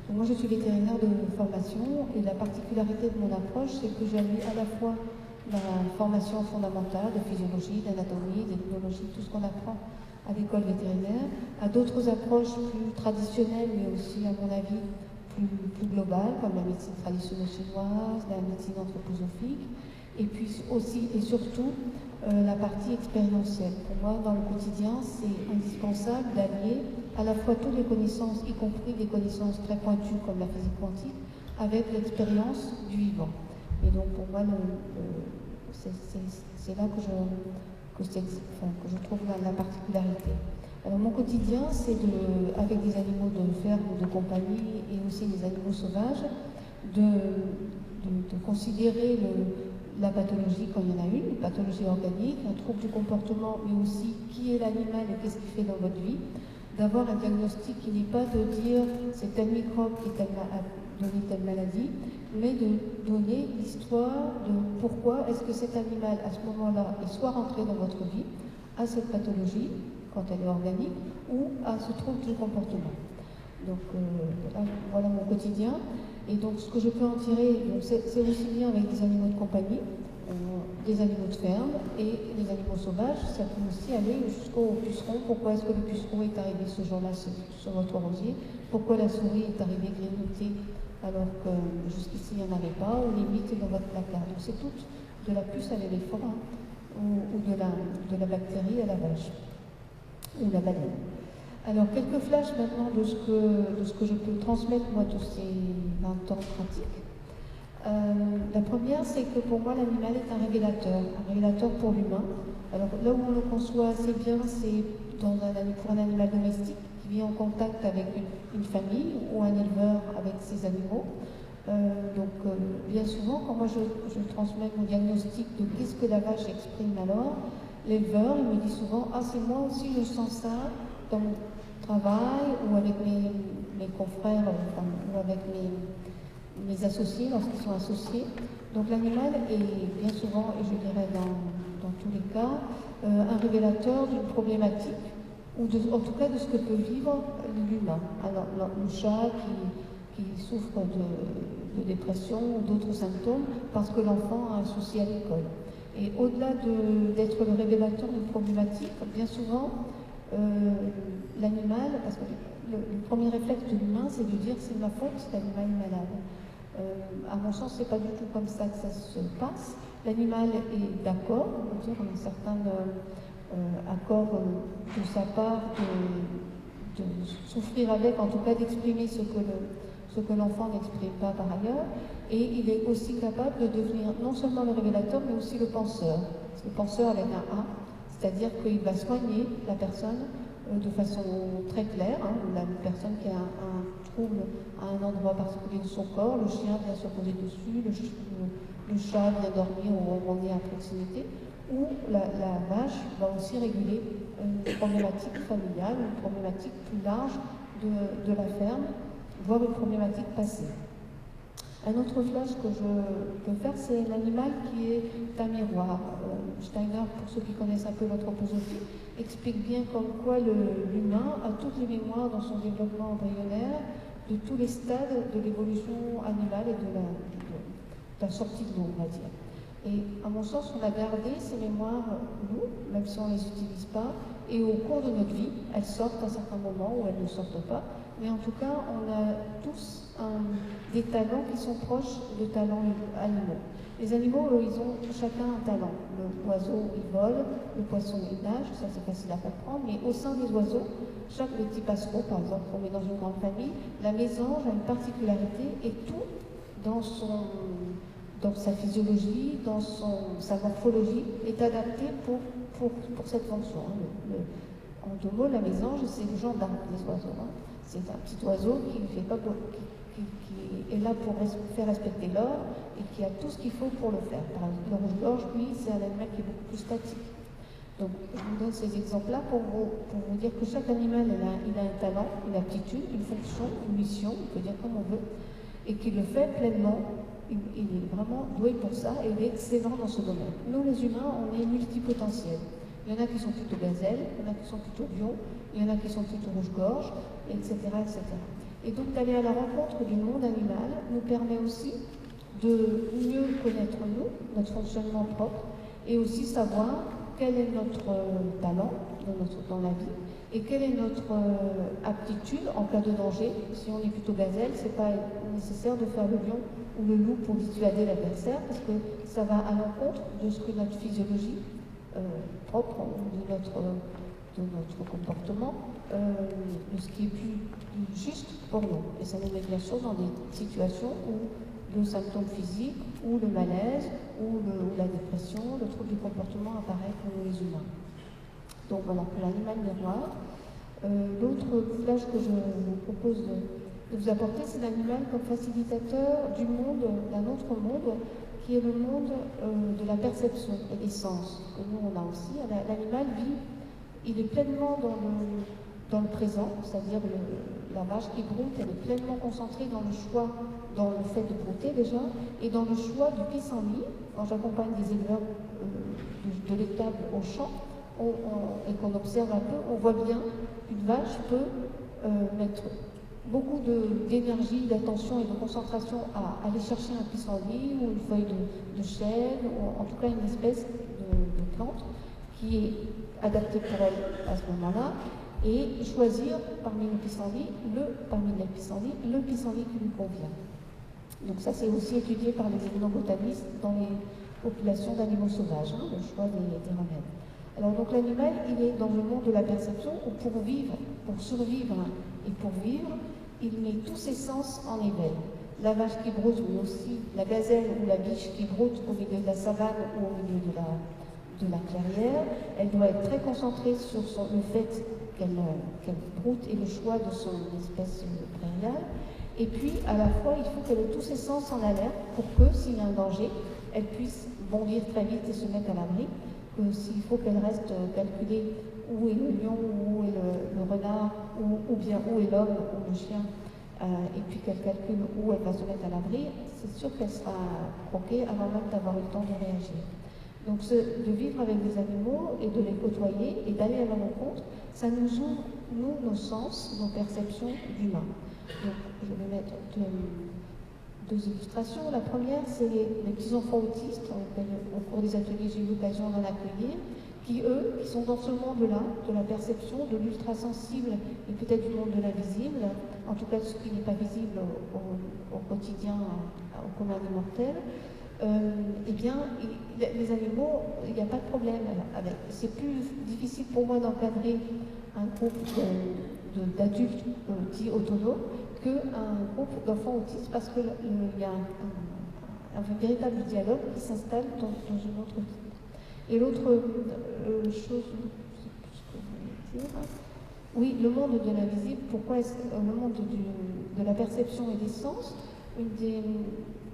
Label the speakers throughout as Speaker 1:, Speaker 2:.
Speaker 1: Donc moi je suis vétérinaire de formation et la particularité de mon approche c'est que j'allie à la fois la formation fondamentale de physiologie, d'anatomie, d'ethnologie, tout ce qu'on apprend à l'école vétérinaire, à d'autres approches plus traditionnelles mais aussi à mon avis plus globales comme la médecine traditionnelle chinoise, la médecine anthroposophique et puis aussi et surtout la partie expérientielle. Pour moi, dans le quotidien, c'est indispensable d'allier à la fois toutes les connaissances, y compris des connaissances très pointues comme la physique quantique, avec l'expérience du vivant. Et donc pour moi, c'est là que je trouve la particularité. Alors mon quotidien, c'est avec des animaux de ferme ou de compagnie et aussi des animaux sauvages, de considérer la pathologie quand il y en a une pathologie organique, un trouble du comportement, mais aussi qui est l'animal et qu'est-ce qu'il fait dans votre vie, d'avoir un diagnostic qui n'est pas de dire c'est tel microbe qui a donné telle maladie, mais de donner l'histoire de pourquoi est-ce que cet animal à ce moment-là est soit rentré dans votre vie, à cette pathologie, quand elle est organique, ou à ce trouble du comportement. Donc voilà mon quotidien. Et donc ce que je peux en tirer, c'est aussi bien avec des animaux de compagnie, des animaux de ferme et des animaux sauvages, ça peut aussi aller jusqu'au puceron. Pourquoi est-ce que le puceron est arrivé ce jour-là sur votre rosier? Pourquoi la souris est arrivée grignotée alors que jusqu'ici il n'y en avait pas, ou limite dans votre placard? Donc c'est tout de la puce à l'éléphant ou de la bactérie à la vache ou la baleine. Alors, quelques flashs maintenant de ce que je peux transmettre, moi, de ces 20 ans de pratique. La première, c'est que pour moi, l'animal est un révélateur pour l'humain. Alors, là où on le conçoit assez bien, c'est pour un animal domestique qui vit en contact avec une famille ou un éleveur avec ses animaux. Bien souvent, quand moi je transmets mon diagnostic de qu'est-ce que la vache exprime alors, l'éleveur, il me dit souvent « Ah, c'est moi aussi, je sens ça dans mon travail ou avec mes confrères ou avec mes associés lorsqu'ils sont associés. » Donc l'animal est bien souvent, et je dirais dans tous les cas, un révélateur d'une problématique ou en tout cas de ce que peut vivre l'humain. Alors le chat qui souffre de dépression ou d'autres symptômes parce que l'enfant a un souci à l'école. Et au-delà d'être le révélateur d'une problématique, bien souvent, l'animal, parce que le premier réflexe de l'humain, c'est de dire c'est ma faute si l'animal est malade. À mon sens, c'est pas du tout comme ça que ça se passe. L'animal est d'accord, on peut dire, on a certains accords de sa part de souffrir avec, en tout cas d'exprimer ce que l'enfant n'exprime pas par ailleurs, et il est aussi capable de devenir non seulement le révélateur, mais aussi le penseur. Le penseur avec un A, c'est-à-dire qu'il va soigner la personne de façon très claire. La personne qui a un trouble à un endroit particulier de son corps, le chien vient se poser dessus, le chat vient dormir ou ronronner à proximité, ou la vache va aussi réguler une problématique familiale, une problématique plus large de la ferme, voire une problématique passée. Un autre flash que je peux faire, c'est l'animal qui est un miroir. Steiner, pour ceux qui connaissent un peu l'anthroposophie, explique bien comme quoi l'humain a toutes les mémoires dans son développement embryonnaire de tous les stades de l'évolution animale et de la sortie de l'eau, on va dire. Et à mon sens, on a gardé ces mémoires, nous, même si on ne les utilise pas, et au cours de notre vie, elles sortent à certains moments ou elles ne sortent pas. Mais en tout cas, on a tous des talents qui sont proches de talents animaux. Les animaux, eux, ils ont chacun un talent. L'oiseau, il vole, le poisson, il nage, ça c'est facile à comprendre, mais au sein des oiseaux, chaque petit passereau, par exemple, qu'on met dans une grande famille, la mésange a une particularité et tout dans sa physiologie, dans sa morphologie, est adapté pour cette fonction. En deux mots, la mésange, c'est le gendarme des oiseaux. C'est un petit oiseau qui est là pour faire respecter l'ordre et qui a tout ce qu'il faut pour le faire. Par exemple, le rouge-gorge, lui, c'est un animal qui est beaucoup plus statique. Donc, je vous donne ces exemples-là pour vous dire que chaque animal, il a un talent, une aptitude, une fonction, une mission, on peut dire comme on veut, et qu'il le fait pleinement. Il est vraiment doué pour ça et il est excellent dans ce domaine. Nous, les humains, on est multipotentiels. Il y en a qui sont plutôt gazelles, il y en a qui sont plutôt lions, il y en a qui sont plutôt rouge-gorge, etc., etc. Et donc d'aller à la rencontre du monde animal nous permet aussi de mieux connaître nous, notre fonctionnement propre, et aussi savoir quel est notre talent dans la vie et quelle est notre aptitude en cas de danger. Si on est plutôt gazelle, c'est pas nécessaire de faire le lion ou le loup pour dissuader l'adversaire, parce que ça va à l'encontre de ce que notre physiologie propre, de notre comportement, de ce qui est plus juste pour nous. Et ça nous met bien sûr dans des situations où le symptôme physique, ou le malaise, ou la dépression, le trouble du comportement apparaît pour nous les humains. Donc voilà, pour l'animal miroir. L'autre flash que je vous propose de vous apporter, c'est l'animal comme facilitateur du monde, d'un autre monde, qui est le monde de la perception et des sens, que nous on a aussi. L'animal vit, il est pleinement dans le présent, c'est-à-dire la vache qui broute, elle est pleinement concentrée dans le choix, dans le fait de brouter déjà, et dans le choix du pissenlit. Quand j'accompagne des éleveurs de l'étable au champ, et qu'on observe un peu, on voit bien qu'une vache peut mettre beaucoup d'énergie, d'attention et de concentration à aller chercher un pissenlit ou une feuille de chêne, ou en tout cas une espèce de plante qui est adaptée pour elle à ce moment-là, et choisir parmi les pissenlits, le pissenlit qui lui convient. Donc ça, c'est aussi étudié par les ethnobotanistes dans les populations d'animaux sauvages, le choix des remèdes. Alors donc l'animal, il est dans le monde de la perception où pour survivre et pour vivre, il met tous ses sens en éveil. La vache qui broute, mais aussi la gazelle ou la biche qui broute au milieu de la savane ou au milieu de la clairière, elle doit être très concentrée sur le fait qu'elle broute et le choix de son espèce prairiale. Et puis, à la fois, il faut qu'elle ait tous ses sens en alerte pour que, s'il y a un danger, elle puisse bondir très vite et se mettre à l'abri. S'il faut qu'elle reste calculer où est le lion, où est le renard, ou bien où est l'homme ou le chien, et puis qu'elle calcule où elle va se mettre à l'abri, c'est sûr qu'elle sera croquée avant même d'avoir eu le temps de réagir. Donc de vivre avec des animaux et de les côtoyer et d'aller à leur rencontre, ça nous ouvre, nous, nos sens, nos perceptions d'humains. Donc je vais mettre deux illustrations. La première, c'est les petits enfants autistes. Au cours des ateliers, j'ai eu l'occasion d'en accueillir, qui sont dans ce monde-là, de la perception, de l'ultra-sensible et peut-être du monde de l'invisible, en tout cas ce qui n'est pas visible au quotidien, au commun des mortels. Eh bien, les animaux, il n'y a pas de problème avec. C'est plus difficile pour moi d'encadrer un groupe d'adultes dits autonomes qu'un groupe d'enfants autistes, parce qu'il y a un véritable dialogue qui s'installe dans une autre vie. Et l'autre chose, je ne sais plus ce que je voulais dire. Oui, le monde de l'invisible, pourquoi est-ce que le monde de la perception et des sens,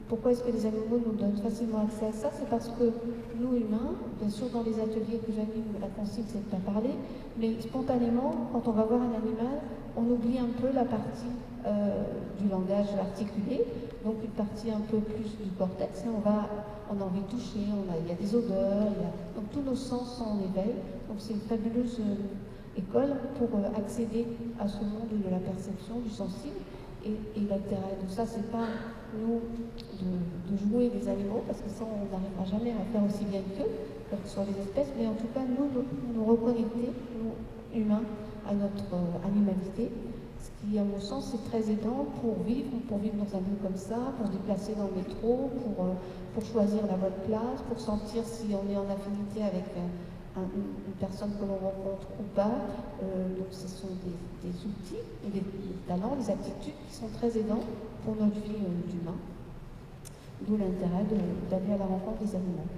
Speaker 1: pourquoi est-ce que les animaux nous donnent facilement accès à ça? C'est parce que nous, humains, bien sûr dans les ateliers que j'anime, la consigne c'est de pas parler, mais spontanément, quand on va voir un animal, on oublie un peu la partie du langage articulé, donc une partie un peu plus du cortex, et on a envie de toucher, il y a des odeurs, donc tous nos sens sont en éveil, donc c'est une fabuleuse école pour accéder à ce monde de la perception, du sensible. Et l'intérêt de ça, c'est pas nous de jouer des animaux, parce que ça, on n'arrivera jamais à faire aussi bien qu'eux, quelles que soient les espèces, mais en tout cas, nous reconnecter, nous, humains, à notre animalité, ce qui, à mon sens, c'est très aidant pour vivre dans un lieu comme ça, pour se déplacer dans le métro, pour choisir la bonne place, pour sentir si on est en affinité avec une personne que l'on rencontre ou pas. Donc ce sont des outils, des talents, des aptitudes qui sont très aidants pour notre vie d'humain. D'où l'intérêt d'aller à la rencontre des animaux.